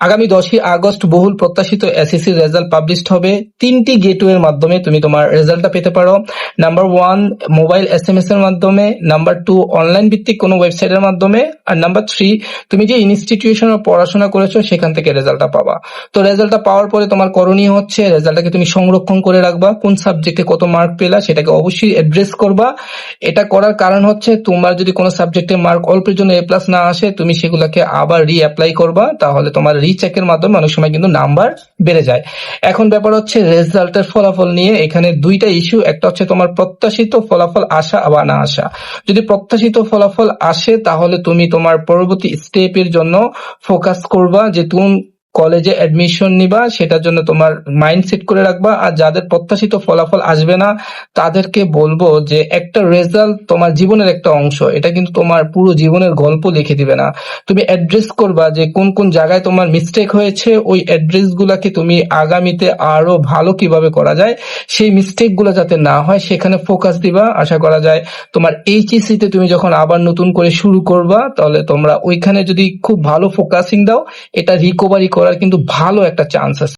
আগামী 10ই আগস্ট বহুল প্রত্যাশিত এসএসসি রেজাল্ট পাবলিশড হবে। 3টি গেটওয়ের মাধ্যমে তুমি তোমার রেজাল্টটা পেতে পারো। নাম্বার 1 মোবাইল এসএমএস এর মাধ্যমে, নাম্বার 2 অনলাইন ভিত্তিক কোনো ওয়েবসাইটের মাধ্যমে, আর নাম্বার 3 তুমি যে ইনস্টিটিউশনে পড়াশোনা করেছো সেখান থেকে রেজাল্টটা পাবা। তো রেজাল্টটা পাওয়ার পরে তোমার করণীয় হচ্ছে রেজাল্টটাকে তুমি সংরক্ষণ করে রাখবা। কোন সাবজেক্টে কত মার্ক পেলা সেটাকে অবশ্যই অ্যাড্রেস করবা। এটা করার কারণ হচ্ছে তোমার যদি কোনো সাবজেক্টে মার্ক অল্পের জন্য A+ না আসে, তুমি সেগুলোকে আবার রিঅ্যাপ্লাই করবা, তাহলে তোমার রিচেকের মাধ্যমে অনেক সময় কিন্তু নাম্বার বেড়ে যায়। এখন ব্যাপার হচ্ছে রেজাল্টের ফলাফল নিয়ে এখানে দুইটা ইস্যু, একটা হচ্ছে তোমার প্রত্যাশিত ফলাফল আসা বা না আসা। যদি প্রত্যাশিত ফলাফল আসে তাহলে তুমি তোমার পরবর্তী স্টেপের জন্য ফোকাস করবা যে তুমি কলেজে অ্যাডমিশন নিবা, সেটার জন্য তোমার মাইন্ড সেট করে রাখবা। আর যাদের প্রত্যাশিত ফলাফল আসবে না তাদেরকে বলবো যে একটা রেজাল্ট তোমার জীবনের একটা অংশ, এটা কিন্তু তোমার পুরো জীবনের গল্প লিখে দিবে না। তুমি অ্যাড্রেস করবা যে কোন কোন জায়গায় তোমার মিস্টেক হয়েছে, ওই অ্যাড্রেস গুলাকে তুমি আগামীতে আরো ভালো কিভাবে করা যায় সেই মিস্টেক গুলো যাতে না হয় সেখানে ফোকাস দিবা। আশা করা যায় তোমার এইচএসসি তে তুমি যখন আবার নতুন করে শুরু করবা তাহলে তোমরা ওইখানে যদি খুব ভালো ফোকাসিং দাও, এটা রিকভারি করার কিন্তু ভালো একটা চান্স আছে।